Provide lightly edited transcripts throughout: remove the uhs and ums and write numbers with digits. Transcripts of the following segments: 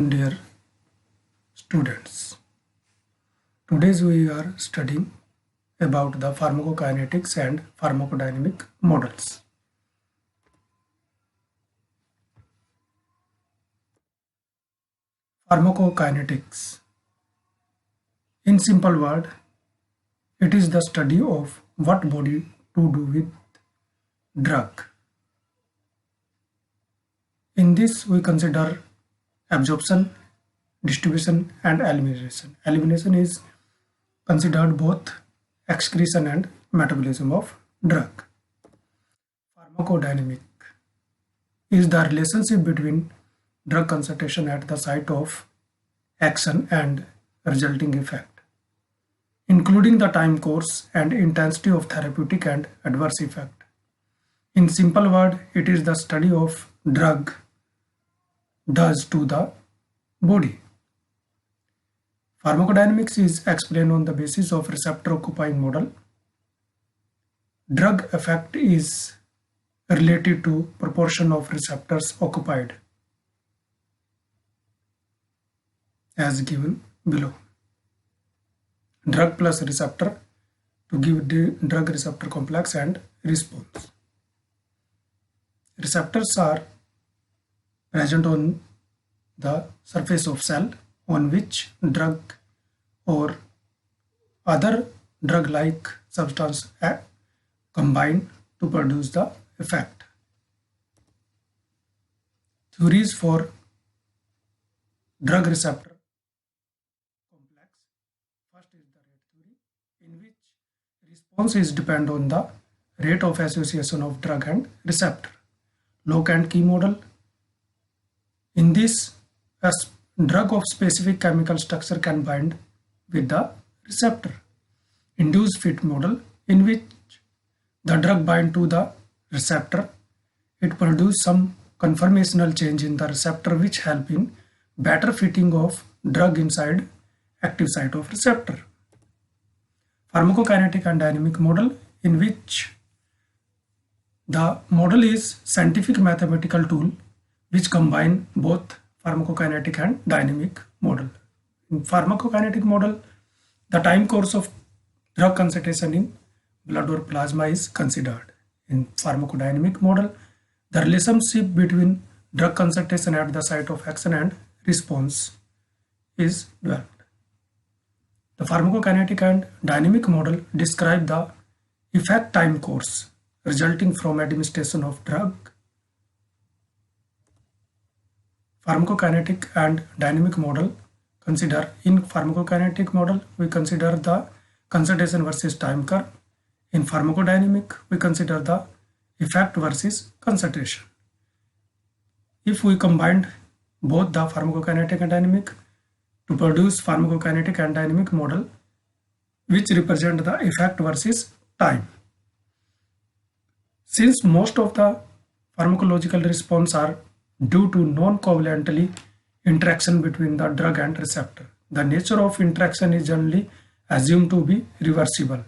Dear students, today we are studying about the pharmacokinetics and pharmacodynamic models. Pharmacokinetics. In simple word, it is the study of what body to do with drug. In this we consider absorption, distribution and elimination. Elimination is considered both excretion and metabolism of drug. Pharmacodynamic is the relationship between drug concentration at the site of action and resulting effect, including the time course and intensity of therapeutic and adverse effect. In simple word, it is the study of drug does to the body. Pharmacodynamics is explained on the basis of receptor occupying model. Drug effect is related to proportion of receptors occupied as given below. Drug plus receptor to give the drug receptor complex and response. Receptors are present on the surface of cell on which drug or other drug-like substance combine to produce the effect. Theories for drug receptor complex. First is the rate theory, in which response is depend on the rate of association of drug and receptor. Lock and key model. In this, a drug of specific chemical structure can bind with the receptor. Induced fit model, in which the drug bind to the receptor. It produces some conformational change in the receptor which help in better fitting of drug inside active site of receptor. Pharmacokinetic and dynamic model, in which the model is scientific mathematical tool which combine both pharmacokinetic and dynamic model. In pharmacokinetic model, the time course of drug concentration in blood or plasma is considered. In pharmacodynamic model, the relationship between drug concentration at the site of action and response is developed. The pharmacokinetic and dynamic model describe the effect time course resulting from administration of drug. Pharmacokinetic and dynamic model consider, in pharmacokinetic model we consider the concentration versus time curve. In pharmacodynamic we consider the effect versus concentration. If we combined both the pharmacokinetic and dynamic to produce pharmacokinetic and dynamic model which represent the effect versus time. Since most of the pharmacological response are due to non-covalently interaction between the drug and receptor, the nature of interaction is generally assumed to be reversible.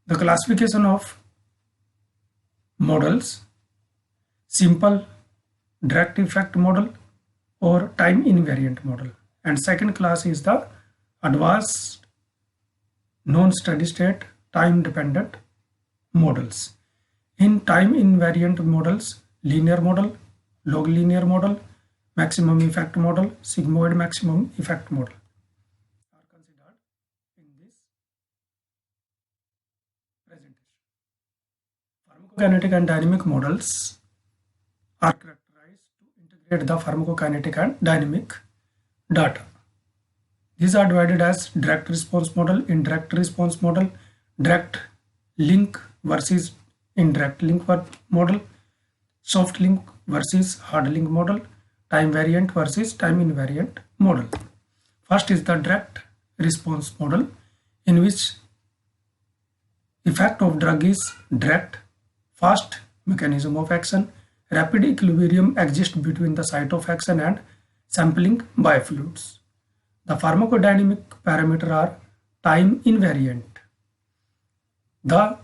The classification of models: simple direct effect model or time invariant model, and second class is the advanced non-steady state time dependent models. In time invariant models, linear model, log linear model, maximum effect model, sigmoid maximum effect model are considered in this presentation. Pharmacokinetic and dynamic models are characterized to integrate the pharmacokinetic and dynamic data. These are divided as direct response model, indirect response model, direct link versus indirect link model, soft link versus hard link model, time variant versus time invariant model. First is the direct response model, in which effect of drug is direct, fast mechanism of action, rapid equilibrium exists between the site of action and sampling biofluids. The pharmacodynamic parameters are time invariant. The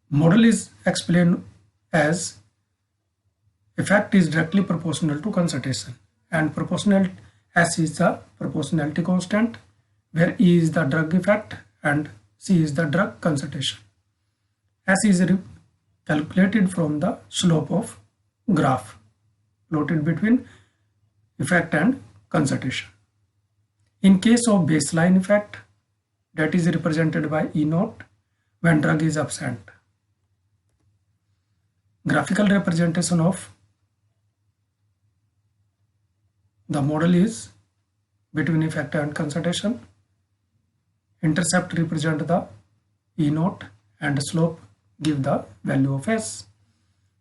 model is explained as effect is directly proportional to concentration and proportional S is the proportionality constant, where E is the drug effect and C is the drug concentration. S is calculated from the slope of graph plotted between effect and concentration. In case of baseline effect, that is represented by E naught when drug is absent. Graphical representation of the model is between effect and concentration. Intercept represent the E naught and slope give the value of S.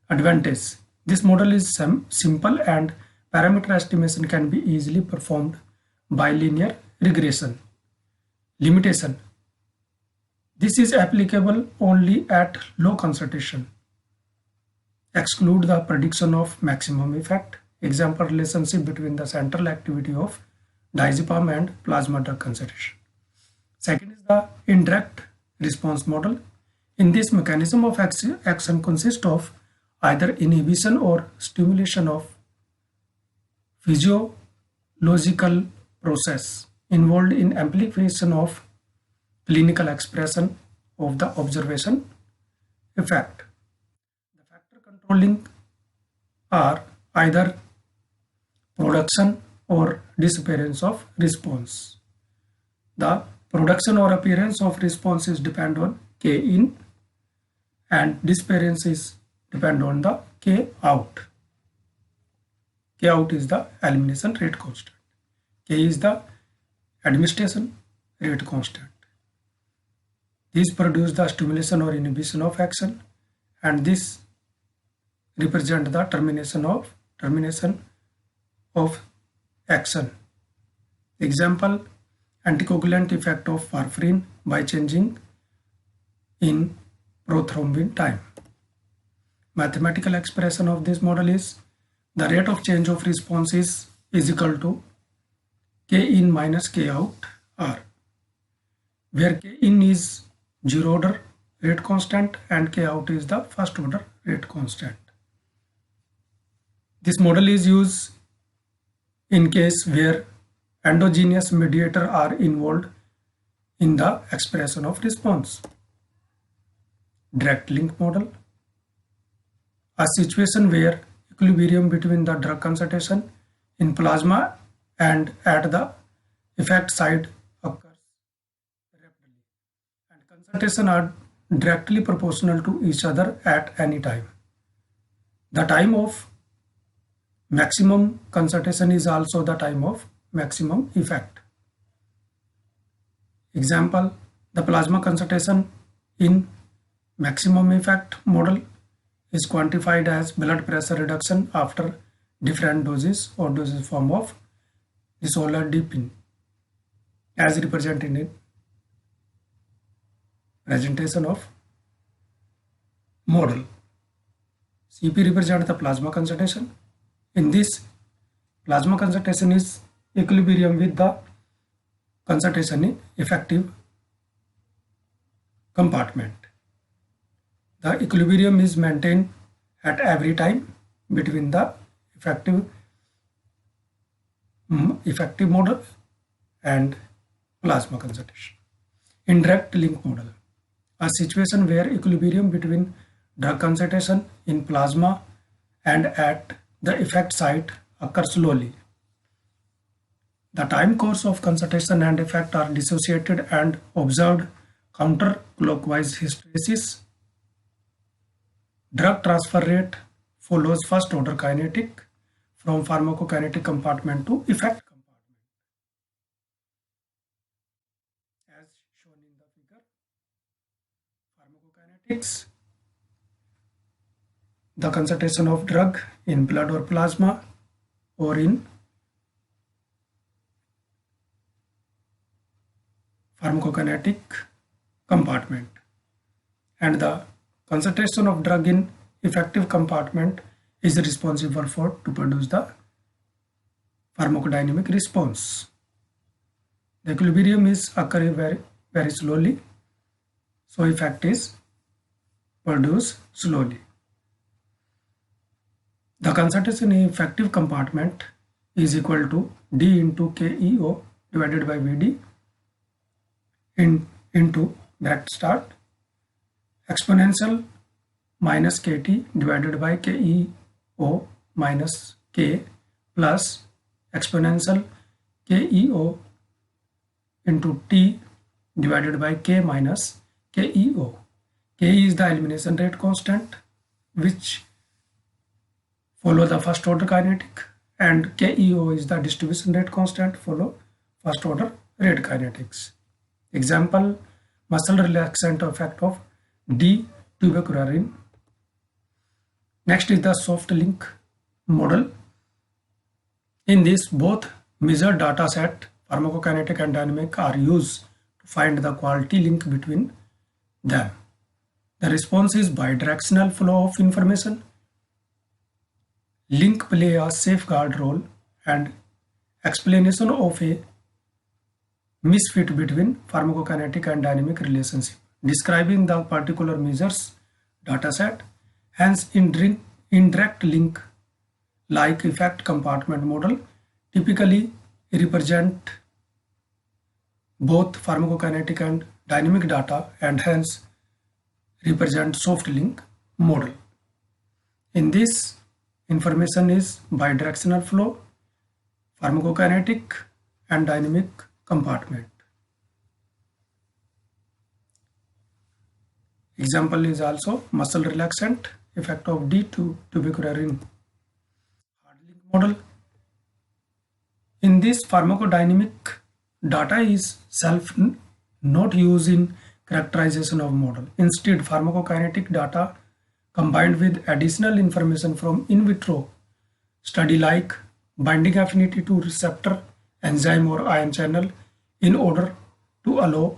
Advantage: this model is simple and parameter estimation can be easily performed by linear regression. Limitation: this is applicable only at low concentration. Exclude the prediction of maximum effect. Example, relationship between the central activity of diazepam and plasma drug concentration. Second is the indirect response model. In this, mechanism of action consists of either inhibition or stimulation of physiological process involved in amplification of clinical expression of the observation effect. The factor controlling are either production or disappearance of response. The production or appearance of response is depend on K in and disappearance is depend on the K out. K out is the elimination rate constant. K is the administration rate constant. These produce the stimulation or inhibition of action, and this represent the termination of action. Example, anticoagulant effect of warfarin by changing in prothrombin time. Mathematical expression of this model is the rate of change of response is equal to K in minus K out R, where K in is zero order rate constant and K out is the first order rate constant. This model is used in case where endogenous mediator are involved in the expression of response. Direct link model: a situation where equilibrium between the drug concentration in plasma and at the effect site occurs rapidly, and concentration are directly proportional to each other at any time. The time of maximum concentration is also the time of maximum effect. Example, the plasma concentration in maximum effect model is quantified as blood pressure reduction after different doses or dosage form of nisolodipine, as represented in presentation of model. CP represents the plasma concentration. In this, plasma concentration is equilibrium with the concentration in effective compartment. The equilibrium is maintained at every time between the effective model and plasma concentration. Indirect link model: a situation where equilibrium between drug concentration in plasma and at the effect site occurs slowly. The time course of concentration and effect are dissociated and observed counterclockwise hysteresis. Drug transfer rate follows first order kinetic from pharmacokinetic compartment to effect compartment, as shown in the figure. Pharmacokinetics: the concentration of drug in blood or plasma or in pharmacokinetic compartment, and the concentration of drug in effective compartment is responsible for to produce the pharmacodynamic response. The equilibrium is occurring very slowly, so effect is produced slowly. The concentration in effective compartment is equal to D into KEO divided by VD into bracket start exponential minus KT divided by KEO minus K plus exponential KEO into T divided by K minus KEO. K is the elimination rate constant which follow the first order kinetic, and KEO is the distribution rate constant follow first order rate kinetics. Example, muscle relaxant effect of D-tubocurarine. Next is the soft link model. In this, both measured data set, pharmacokinetic and dynamic, are used to find the quality link between them. The response is bidirectional flow of information. Link play a safeguard role and explanation of a misfit between pharmacokinetic and dynamic relationship, describing the particular measures dataset. Hence, indirect link like effect compartment model typically represent both pharmacokinetic and dynamic data and hence represent soft link model. In this, information is bidirectional flow, pharmacokinetic and dynamic compartment. Example is also muscle relaxant effect of D-tubocurarine hard link model. In this, pharmacodynamic data is not used in characterization of model. Instead, pharmacokinetic data combined with additional information from in vitro study like binding affinity to receptor, enzyme or ion channel in order to allow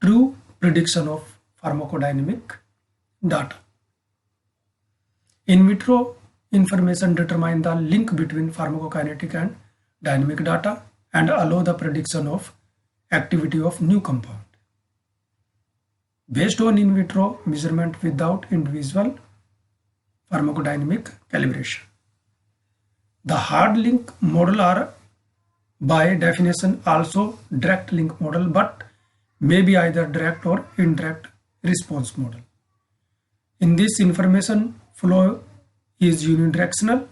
true prediction of pharmacodynamic data. In vitro information determine the link between pharmacokinetic and dynamic data and allow the prediction of activity of new compound. Based on in vitro measurement without individual pharmacodynamic calibration. The hard link model are by definition also direct link model but may be either direct or indirect response model. In this, information flow is unidirectional,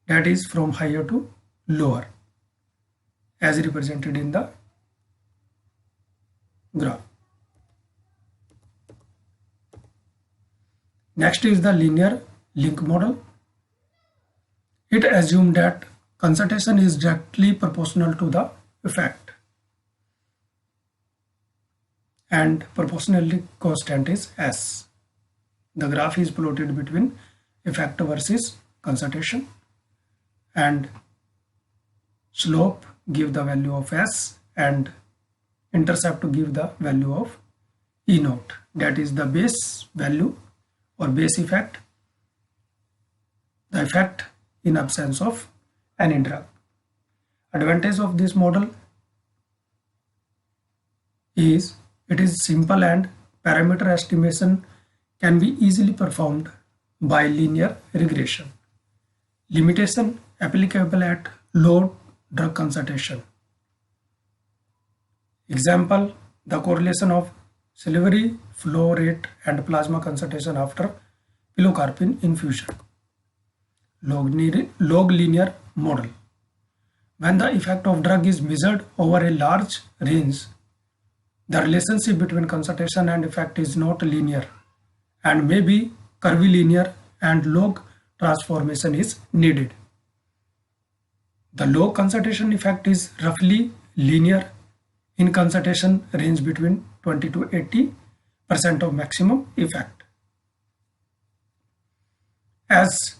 that is from higher to lower as represented in the graph. Next is the linear link model. It assumes that concentration is directly proportional to the effect and proportionality constant is S. The graph is plotted between effect versus concentration and slope give the value of S and intercept to give the value of E naught, that is the base value or base effect, the effect in absence of any drug. Advantage of this model is it is simple and parameter estimation can be easily performed by linear regression. Limitation applicable at low drug concentration. Example, the correlation of salivary flow rate and plasma concentration after pilocarpine infusion. Log linear model. When the effect of drug is measured over a large range, the relationship between concentration and effect is not linear and may be curvilinear and log transformation is needed. The low concentration effect is roughly linear in concentration range between 20 to 80% of maximum effect. As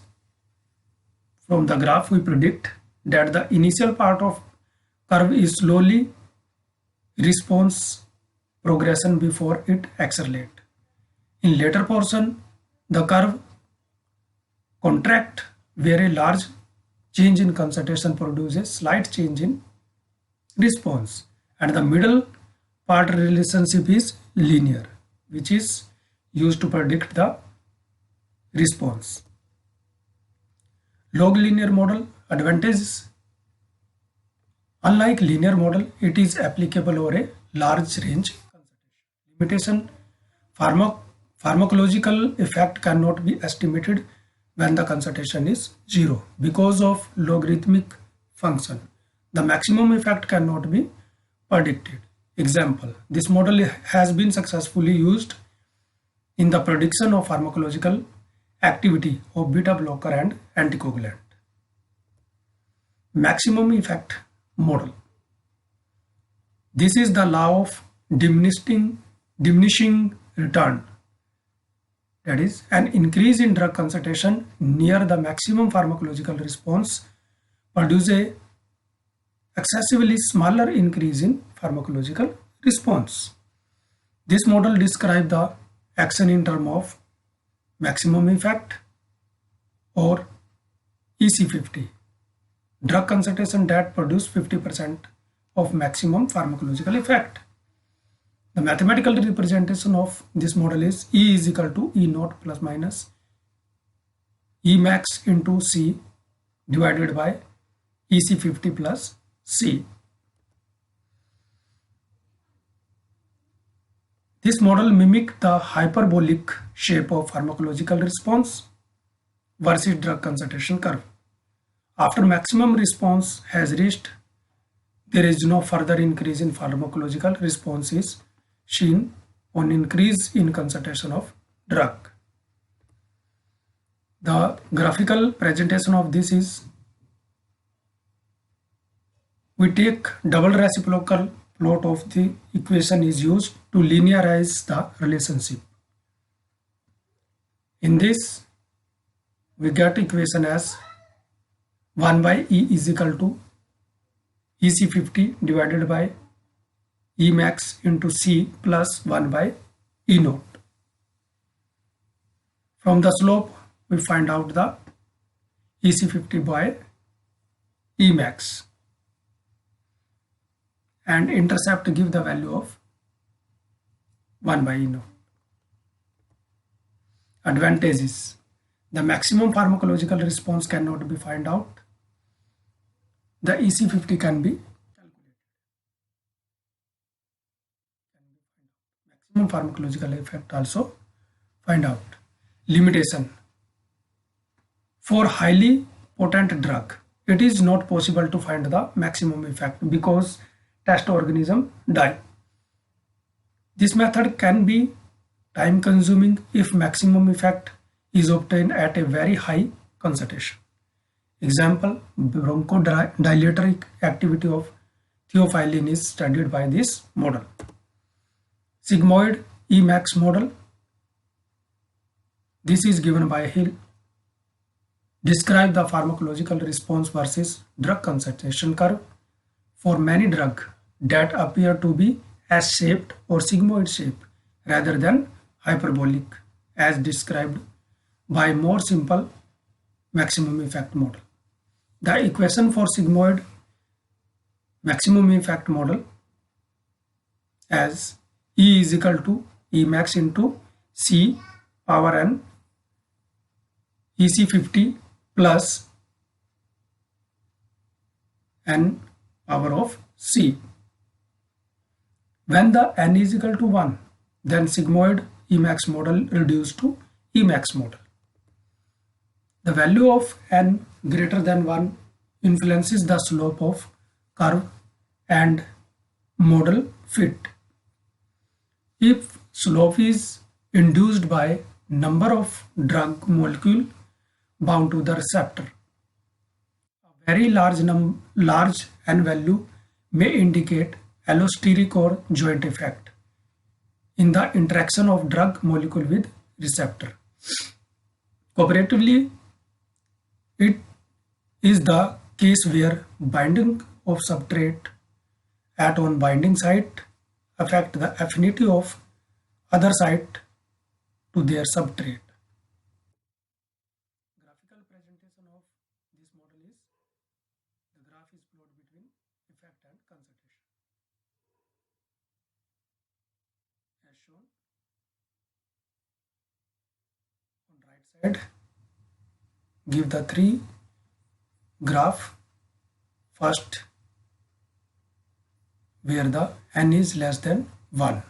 from the graph we predict that the initial part of curve is slowly response progression before it accelerate. In later portion, the curve contract where a large change in concentration produces slight change in response, and the middle part relationship is linear, which is used to predict the response. Log linear model advantages. Unlike linear model, it is applicable over a large range. Limitation. Pharmacological effect cannot be estimated when the concentration is zero because of logarithmic function. The maximum effect cannot be predicted. Example, this model has been successfully used in the prediction of pharmacological activity of beta blocker and anticoagulant. Maximum effect model. This is the law of diminishing return. That is, an increase in drug concentration near the maximum pharmacological response produces a excessively smaller increase in pharmacological response. This model describes the action in terms of maximum effect or EC50, drug concentration that produce 50% of maximum pharmacological effect. The mathematical representation of this model is E is equal to E naught plus minus E max into C divided by EC50 plus C. This model mimics the hyperbolic shape of pharmacological response versus drug concentration curve. After maximum response has reached, there is no further increase in pharmacological response is seen on increase in concentration of drug. The graphical presentation of this is, we take double reciprocal plot of the equation is used to linearize the relationship. In this, we get equation as 1 by E is equal to EC50 divided by E max into C plus 1 by E naught. From the slope, we find out the EC50 by E max, and intercept give the value of 1 by E naught. Advantages. The maximum pharmacological response cannot be found out. The EC50 can be calculated. Maximum pharmacological effect also find out. Limitation. For highly potent drug, it is not possible to find the maximum effect because test organism die. This method can be time consuming if maximum effect is obtained at a very high concentration. Example, bronchodilatory activity of theophylline is studied by this model. Sigmoid Emax model. This is given by Hill. Describe the pharmacological response versus drug concentration curve for many drugs that appear to be S-shaped or sigmoid shape rather than hyperbolic, as described by more simple maximum effect model. The equation for sigmoid maximum effect model as E is equal to E max into C power n EC50 plus n power of C. When the n is equal to 1, then sigmoid Emax model reduced to Emax model. The value of n greater than 1 influences the slope of curve and model fit. If slope is induced by number of drug molecule bound to the receptor, a very large n value may indicate allosteric or joint effect in the interaction of drug molecule with receptor. Cooperatively, it is the case where binding of substrate at one binding site affect the affinity of other site to their substrate. Graphical presentation of this model is, the graph is plot between effect and concentration. As shown on right side, give the three graph first where the n is less than 1,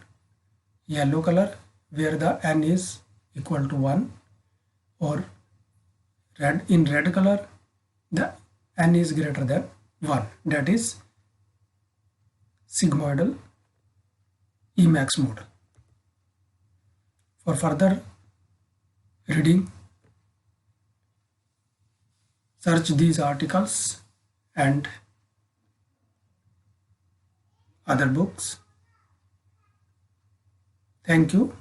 yellow color where the n is equal to 1, or red color the n is greater than 1, that is sigmoidal Emax model. For further reading, search these articles and other books. Thank you.